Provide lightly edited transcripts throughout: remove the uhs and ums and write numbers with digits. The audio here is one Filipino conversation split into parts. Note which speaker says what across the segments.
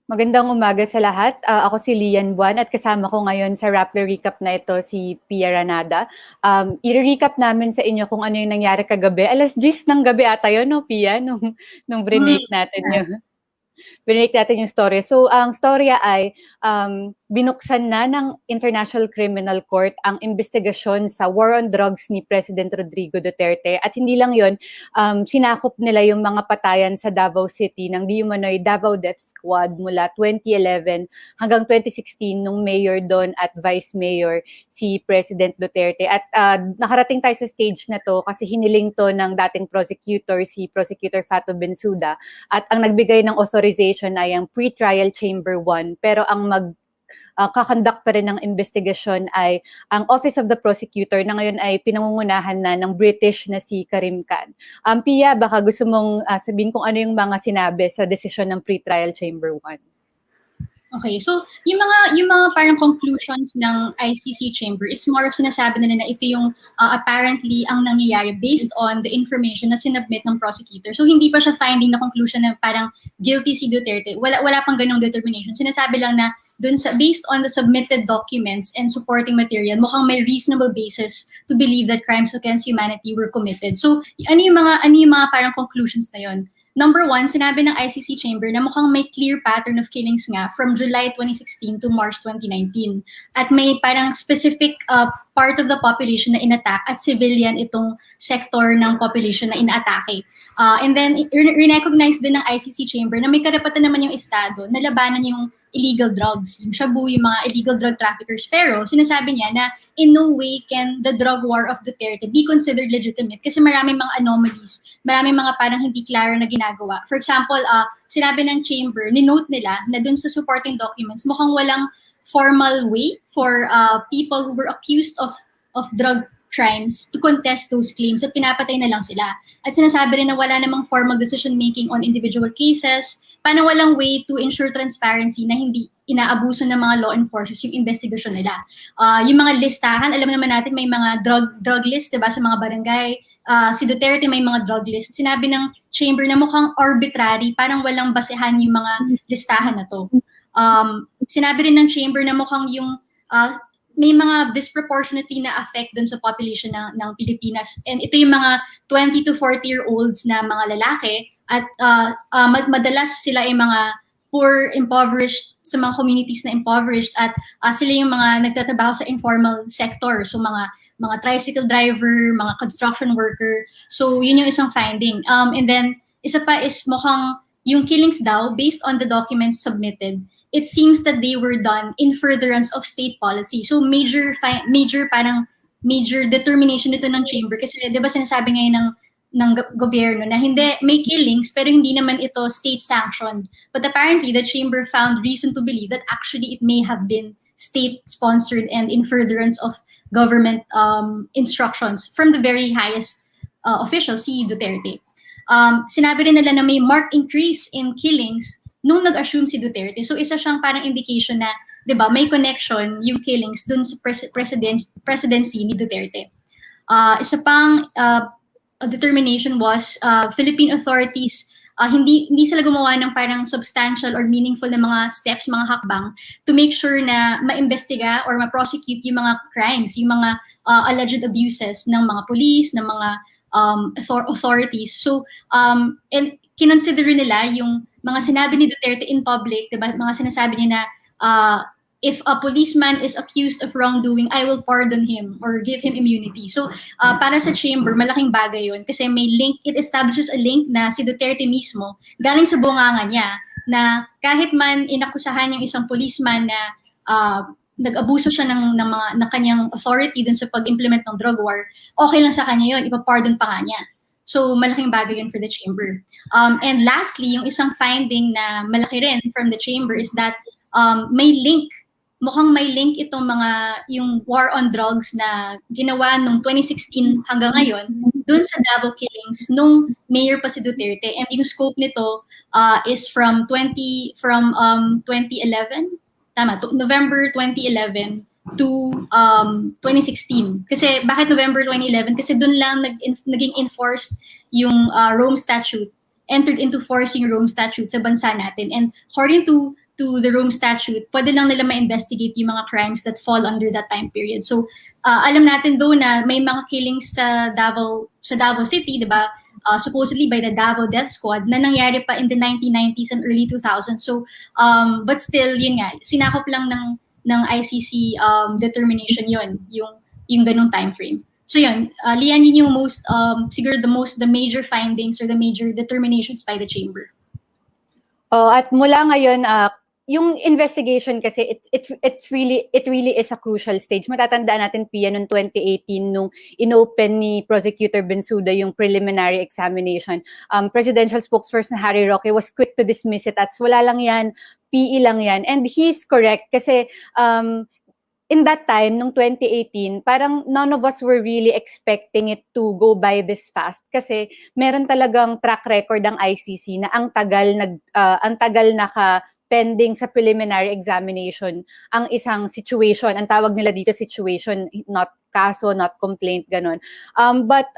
Speaker 1: Magandang umaga sa lahat. Ako si Lian Buan at kasama ko ngayon sa Rappler recap na ito si Pia Ranada. I-recap namin sa inyo kung ano yung nangyari kagabi. Alas 10 ng gabi ata yun, no, Pia? Nung brinake natin yun. Binake natin yung story. So, ang storya ay binuksan na ng International Criminal Court ang investigasyon sa war on drugs ni President Rodrigo Duterte. At hindi lang yon, sinakop nila yung mga patayan sa Davao City ng di umano'y Davao Death Squad mula 2011 hanggang 2016 nung mayor doon at vice mayor si President Duterte. At nakarating tayo sa stage na to kasi hiniling to ng dating prosecutor, si Prosecutor Fato Bensouda, at ang nagbigay ng authorization ay ang pre-trial chamber 1, pero ang kakonduct pa rin ng investigasyon ay ang Office of the Prosecutor na ngayon ay pinangungunahan na ng British na si Karim Khan. Pia, baka gusto mong sabihin kung ano yung mga sinabi sa desisyon ng pre-trial chamber 1.
Speaker 2: Okay, so yung mga parang conclusions ng ICC chamber, it's more of sinasabi nila na ito yung apparently ang nangyayari based on the information na sinubmit ng prosecutor. So hindi pa siya finding na conclusion na parang guilty si Duterte. Wala pang ganong determination. Sinasabi lang na dun sa based on the submitted documents and supporting material, mukhang may reasonable basis to believe that crimes against humanity were committed. So ano yung mga parang conclusions na yon? Number 1, sinabi ng ICC chamber na mukhang may clear pattern of killings nga from July 2016 to March 2019. At may parang specific part of the population na inattack at civilian itong sector ng population na inaatake. And then, recognize din ng ICC chamber na may karapatan naman yung Estado na labanan yung illegal drugs, yung shabu, yung mga illegal drug traffickers. Pero sinasabi niya na in no way can the drug war of Duterte be considered legitimate kasi maraming mga anomalies, maraming mga parang hindi klaro na ginagawa. For example, sinabi ng chamber, ni-note nila na dun sa supporting documents, mukhang walang formal way for people who were accused of drug crimes to contest those claims at pinapatay na lang sila. At sinasabi rin na wala namang formal decision-making on individual cases, paano walang way to ensure transparency na hindi inaabuso ng mga law enforcers yung investigasyon nila. Yung mga listahan, alam naman natin may mga drug list, diba, sa mga barangay. Si Duterte may mga drug list. Sinabi ng chamber na mukhang arbitrary, parang walang basehan yung mga listahan na to. Sinabi rin ng chamber na mukhang yung may mga disproportionately na affect dun sa population ng Pilipinas. And ito yung mga 20 to 40-year-olds na mga lalaki at madalas sila ay mga poor, impoverished, sa mga communities na impoverished at sila yung mga nagtatrabaho sa informal sector. So mga tricycle driver, mga construction worker. So yun yung isang finding. And then isa pa is mukhang yung killings daw, based on the documents submitted, it seems that they were done in furtherance of state policy. So major determination nito ng chamber kasi 'di ba sinasabi ngayon ng gobyerno na hindi may killings pero hindi naman ito state sanctioned. But apparently the chamber found reason to believe that actually it may have been state sponsored and in furtherance of government instructions from the very highest official, si Duterte. Sinabi rin nila na may marked increase in killings nung nag-assume si Duterte. So isa siyang parang indication na, 'di ba, may connection yung killings dun sa presidency ni Duterte. Isa pang determination was Philippine authorities hindi sila gumawa ng parang substantial or meaningful na mga steps, mga hakbang to make sure na ma-imbestiga or ma-prosecute yung mga crimes, yung mga alleged abuses ng mga police, ng mga authorities. So, and kinonsider nila yung mga sinabi ni Duterte in public, diba? Mga sinasabi niya na if a policeman is accused of wrongdoing, I will pardon him or give him immunity. So, para sa chamber, malaking bagay yun kasi may link, it establishes a link na si Duterte mismo, galing sa bunganga niya, na kahit man inakusahan yung isang policeman na nag-abuso siya ng kanyang authority dun sa pag-implement ng drug war, okay lang sa kanya yun, ipapardon pa nga niya. So, malaking bagay yun for the chamber. And lastly, yung isang finding na malaki rin from the chamber is that mukhang may link itong yung war on drugs na ginawa nung 2016 hanggang ngayon dun sa Davao killings nung mayor pa si Duterte. And yung scope nito is from 2011, November 2011 to 2016. Kasi bakit November 2011? Kasi dun lang naging enforced yung Rome Statute, entered into force yung Rome Statute sa bansa natin. And according to to the Rome Statute, pwede lang nila ma-investigate yung mga crimes that fall under that time period. So, alam natin though na may mga killings sa Davao City, di ba? Supposedly by the Davao Death Squad na nangyari pa in the 1990s and early 2000s. So, but still, yun nga, sinakop lang ng ICC determination yun, yung ganung time frame. So yun, Lian, yun yung siguro the major findings or the major determinations by the chamber.
Speaker 1: At mula ngayon, yung investigation kasi it really is a crucial stage. Matatandaan natin, Pia, noong 2018 nung inopen ni Prosecutor Bensouda yung preliminary examination. Presidential spokesperson Harry Roque was quick to dismiss it as wala lang yan, PE lang yan. And he's correct kasi in that time, nung 2018, parang none of us were really expecting it to go by this fast kasi meron talagang track record ng ICC na ang tagal pending sa preliminary examination ang isang situation. Ang tawag nila dito situation, not kaso, not complaint, ganon. But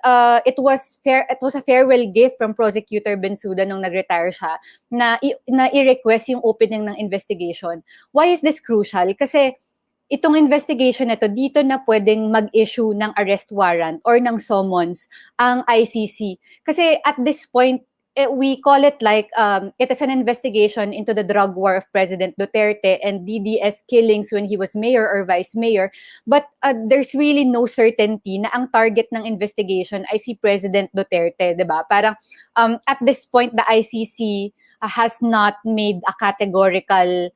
Speaker 1: it was a farewell gift from Prosecutor Bensouda nung nag-retire siya na i-request yung opening ng investigation. Why is this crucial? Kasi itong investigation na to, dito na pwedeng mag-issue ng arrest warrant or ng summons ang ICC. Kasi at this point, we call it like it is an investigation into the drug war of President Duterte and DDS killings when he was mayor or vice mayor. But there's really no certainty na ang target ng investigation ay si President Duterte, di ba? Parang at this point, the ICC has not made a categorical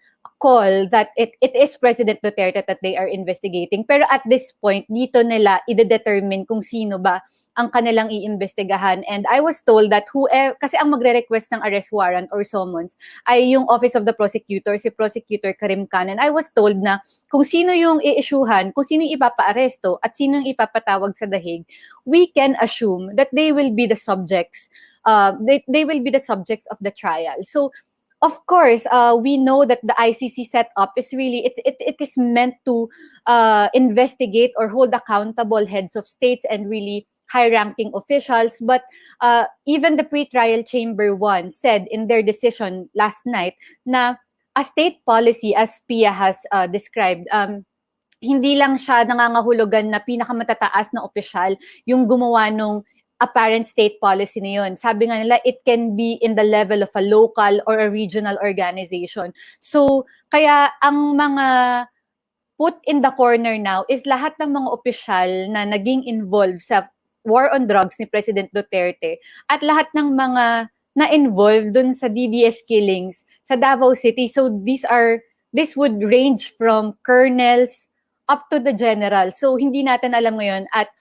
Speaker 1: call that it is President Duterte that they are investigating. Pero at this point, dito nila i-determine kung sino ba ang kanilang iimbestigahan. And I was told that kasi ang magre-request ng arrest warrant or summons ay yung Office of the Prosecutor, si Prosecutor Karim Khan. And I was told na kung sino yung i-issuehan, kung sino yung ipapa-aresto at sino yung ipapatawag sa dahig, we can assume that they will be the subjects. They will be the subjects of the trial. So, of course, we know that the ICC setup is really, it is meant to investigate or hold accountable heads of states and really high-ranking officials. But even the pre-trial chamber 1 said in their decision last night na a state policy, as Pia has described, hindi lang siya nangangahulugan na pinakamatataas na opisyal yung gumawa nung apparent state policy na yun. Sabi nga nila, it can be in the level of a local or a regional organization. So, kaya ang mga put in the corner now is lahat ng mga opisyal na naging involved sa war on drugs ni President Duterte at lahat ng mga na-involved dun sa DDS killings sa Davao City. So, this would range from colonels up to the general. So, hindi natin alam ngayon at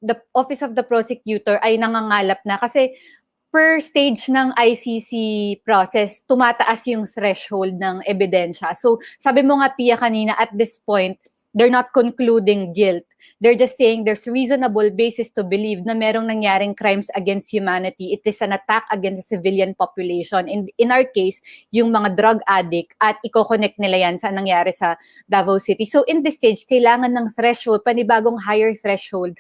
Speaker 1: the Office of the Prosecutor ay nangangalap na kasi per stage ng ICC process, tumataas yung threshold ng ebidensya. So, sabi mo nga, Pia, kanina, at this point, they're not concluding guilt. They're just saying there's reasonable basis to believe na merong nangyaring crimes against humanity. It is an attack against the civilian population. In our case, yung mga drug addict at i-connect nila yan sa nangyari sa Davao City. So, in this stage, kailangan ng threshold, panibagong higher threshold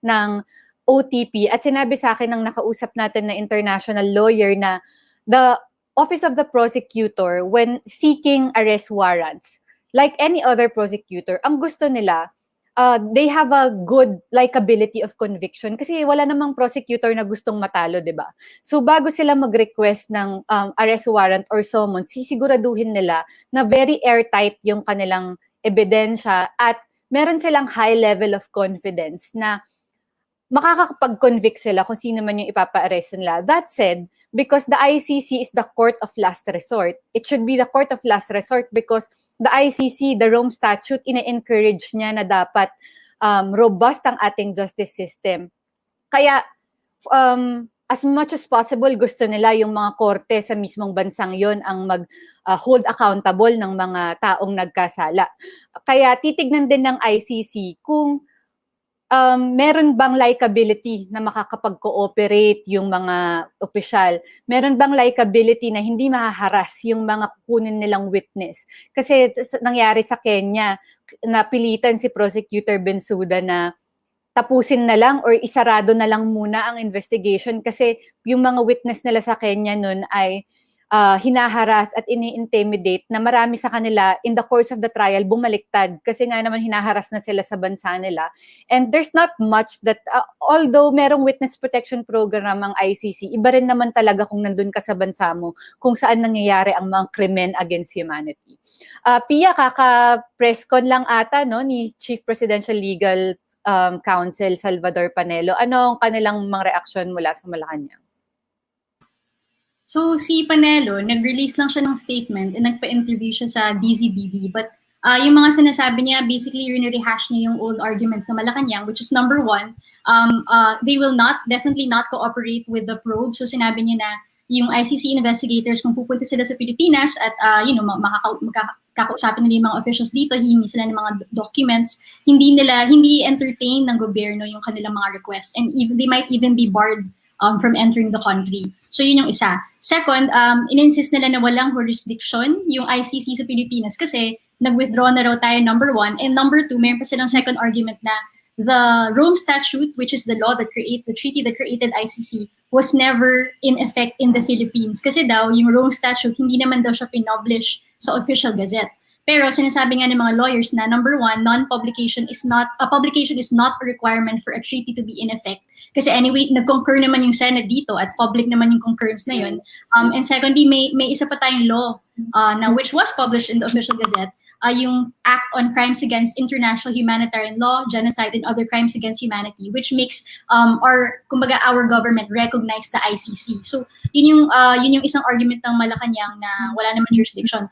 Speaker 1: ng OTP. At sinabi sa akin ng nakausap natin na international lawyer na the Office of the Prosecutor, when seeking arrest warrants, like any other prosecutor, ang gusto nila, they have a good likability of conviction kasi wala namang prosecutor na gustong matalo, di ba? So bago sila mag-request ng arrest warrant or summons, sisiguraduhin nila na very airtight yung kanilang ebidensya at meron silang high level of confidence na makakapag-convict sila kung sino man yung ipapa-arrest nila. That said, because the ICC is the court of last resort, it should be the court of last resort because the ICC, the Rome Statute, ina-encourage niya na dapat robust ang ating justice system. Kaya, as much as possible, gusto nila yung mga korte sa mismong bansang yon ang mag-hold accountable ng mga taong nagkasala. Kaya titignan din ng ICC kung meron bang likability na makakapag-cooperate yung mga opisyal? Meron bang likability na hindi mahaharas yung mga kukunin nilang witness? Kasi nangyari sa Kenya, napilitan si Prosecutor Bensouda na tapusin na lang or isarado na lang muna ang investigation kasi yung mga witness nila sa Kenya nun ay hinaharas at ini-intimidate na marami sa kanila in the course of the trial bumaliktad kasi nga naman hinaharas na sila sa bansa nila. And there's not much that, although merong witness protection program ang ICC, iba rin naman talaga kung nandun ka sa bansa mo kung saan nangyayari ang mga krimen against humanity. Pia, kaka-press con lang ata no, ni Chief Presidential Legal Counsel Salvador Panelo. Ano ang kanilang mga reaksyon mula sa Malacañang?
Speaker 2: So si Panelo, nag-release lang siya ng statement and nagpa-interview siya sa DZBB. But yung mga sinasabi niya, basically rehash niya yung old arguments na Malacañang, which is number one, they will definitely not cooperate with the probe. So sinabi niya na yung ICC investigators, kung pupunta sila sa Pilipinas at makakausapin nila yung mga officials dito, hihingi sila ng mga documents, hindi entertain ng gobyerno yung kanilang mga requests. And they might even be barred from entering the country. So yun yung isa. Second, in-insist nila na walang jurisdiction yung ICC sa Pilipinas kasi nag-withdraw na raw tayo, number one. And number two, mayroon pa silang second argument na the Rome Statute, which is the treaty that created ICC, was never in effect in the Philippines. Kasi daw, yung Rome Statute, hindi naman daw siya pinublish sa official gazette. Pero sinasabi nga ng mga lawyers na number one, publication is not a requirement for a treaty to be in effect. Kasi anyway, nag-concur naman yung Senate dito at public naman yung concurrence na yun. And secondly, may isa pa tayong law na which was published in the official gazette, yung Act on Crimes Against International Humanitarian Law, Genocide and Other Crimes Against Humanity, which makes our government recognize the ICC. So yun yung isang argument ng Malacañang na wala naman jurisdiction.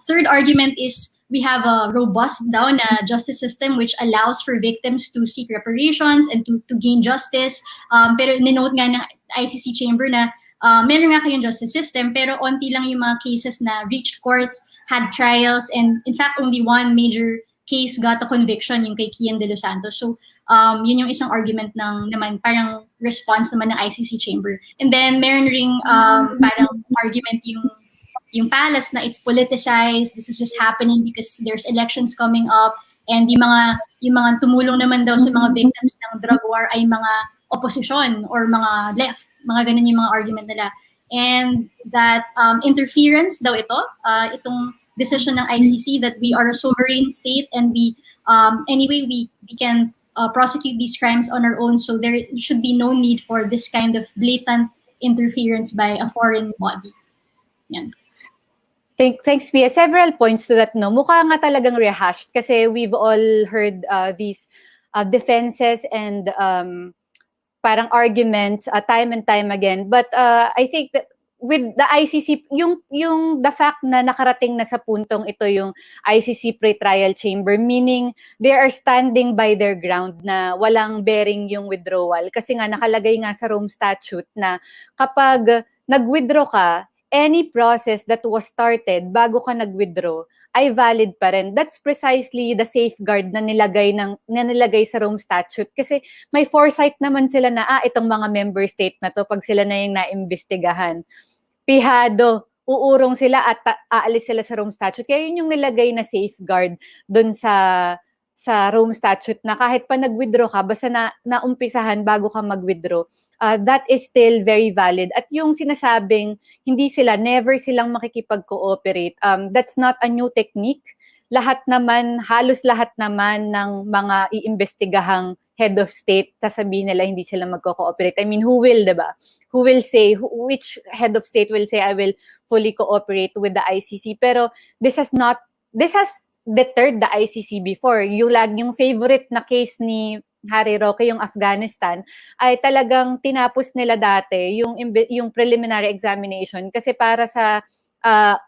Speaker 2: Third argument is we have a robust daw na justice system which allows for victims to seek reparations and to gain justice. Pero ninote nga ng ICC chamber na meron nga kayong justice system pero onti lang yung mga cases na reached courts, had trials, and in fact only one major case got a conviction, yung kay Kian de los Santos. So yun yung isang argument ng naman parang response naman ng ICC chamber. And then meron ring parang argument yung palace na it's politicized, this is just happening because there's elections coming up, and yung mga tumulong naman daw sa mga victims ng drug war ay mga opposition or mga left, mga ganun yung mga argument nila. And that interference daw itong decision ng ICC that we are a sovereign state and we can prosecute these crimes on our own, so there should be no need for this kind of blatant interference by a foreign body. Yan.
Speaker 1: Thanks, Pia. Several points to that, no? Mukha nga talagang rehashed kasi we've all heard these defenses and parang arguments time and time again. But I think that with the ICC, the fact na nakarating na sa puntong ito yung ICC pre-trial chamber, meaning they are standing by their ground na walang bearing yung withdrawal. Kasi nga nakalagay nga sa Rome Statute na kapag nag-withdraw ka, any process that was started bago ka nag-withdraw ay valid pa rin. That's precisely the safeguard na nilagay sa Rome Statute. Kasi may foresight naman sila na, itong mga member state na to, pag sila na yung naimbestigahan, pihado, uurong sila at aalis sila sa Rome Statute. Kaya yun yung nilagay na safeguard dun sa Rome Statute na kahit pa nag-withdraw ka, basta naumpisahan bago ka mag-withdraw, that is still very valid. At yung sinasabing never silang makikipag-cooperate, that's not a new technique. Halos lahat naman ng mga iimbestigahang head of state, sasabihin nila hindi sila magko-cooperate. I mean, who will, diba? Which head of state will say, I will fully cooperate with the ICC? Pero this has deterred the ICC before. Yung favorite na case ni Harry Roque, yung Afghanistan, ay talagang tinapos nila dati yung preliminary examination kasi para sa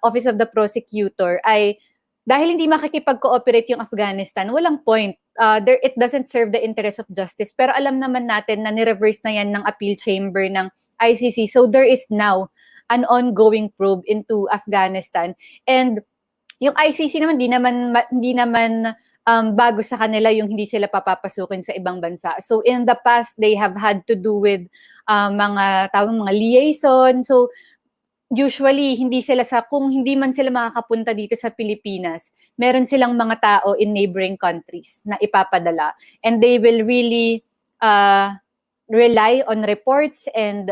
Speaker 1: Office of the Prosecutor ay dahil hindi makikipag-cooperate yung Afghanistan, walang point. It doesn't serve the interest of justice. Pero alam naman natin na ni-reverse na yan ng appeal chamber ng ICC. So there is now an ongoing probe into Afghanistan. And yung ICC naman, hindi naman bago sa kanila yung hindi sila papapasukin sa ibang bansa. So in the past, they have had to do with mga liaison. So usually, kung hindi man sila makakapunta dito sa Pilipinas, meron silang mga tao in neighboring countries na ipapadala. And they will really rely on reports and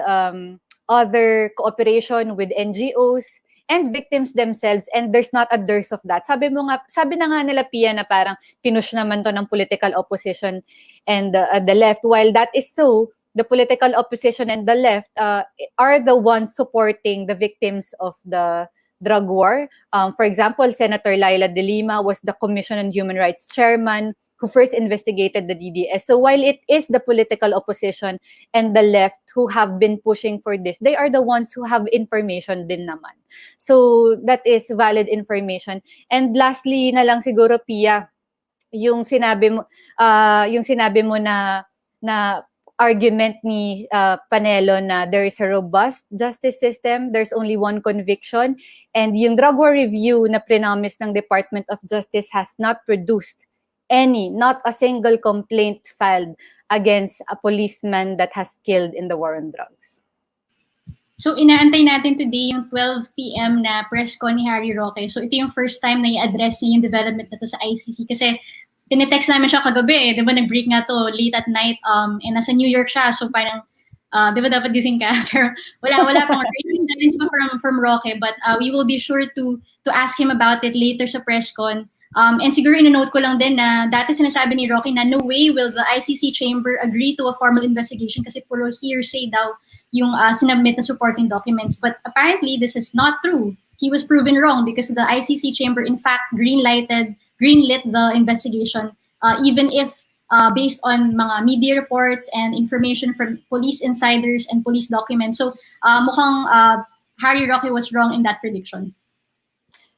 Speaker 1: other cooperation with NGOs and victims themselves, and there's not a dearth of that. Sabi na nga nila, Pia, na parang pinush naman to ng political opposition and the left. While that is so, the political opposition and the left are the ones supporting the victims of the drug war. For example, Senator Laila De Lima was the Commission on Human Rights chairman who first investigated the DDS. So while it is the political opposition and the left who have been pushing for this, they are the ones who have information din naman. So that is valid information. And lastly na lang siguro, Pia, yung sinabi mo na argument ni Panelo na there is a robust justice system, there's only one conviction, and yung drug war review na prinomise ng Department of Justice has not produced not a single complaint filed against a policeman that has killed in the war on drugs.
Speaker 2: So inaantay natin today yung 12 p.m. na press con ni Harry Roque. So ito yung first time na i-address niya yung development na to sa ICC kasi tinetext namin siya kagabi, di ba nag-break nga to late at night and nasa New York siya, so parang di ba dapat gising ka? Pero wala pang silence pa from Roque, but we will be sure to ask him about it later sa press con. And siguro ino-note ko lang din na dati sinasabi ni Roque na no way will the ICC chamber agree to a formal investigation kasi puro hearsay daw yung sinubmit na supporting documents. But apparently this is not true. He was proven wrong because the ICC chamber in fact greenlit the investigation even if based on mga media reports and information from police insiders and police documents. So mukhang Harry Roque was wrong in that prediction.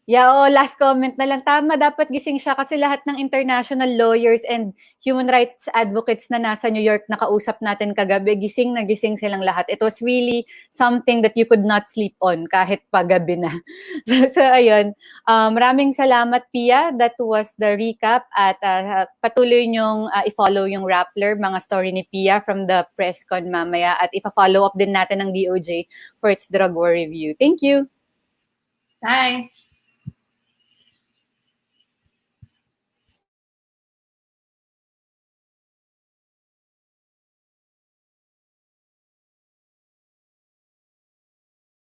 Speaker 1: Yeah, last comment na lang. Tama, dapat gising siya kasi lahat ng international lawyers and human rights advocates na nasa New York nakausap natin kagabi, gising na gising silang lahat. It was really something that you could not sleep on kahit pagabi na. So ayun, maraming salamat, Pia. That was the recap at patuloy nyong i-follow yung Rappler, mga story ni Pia from the press con mamaya at ipa-follow up din natin ng DOJ for its drug war review. Thank you.
Speaker 2: Bye.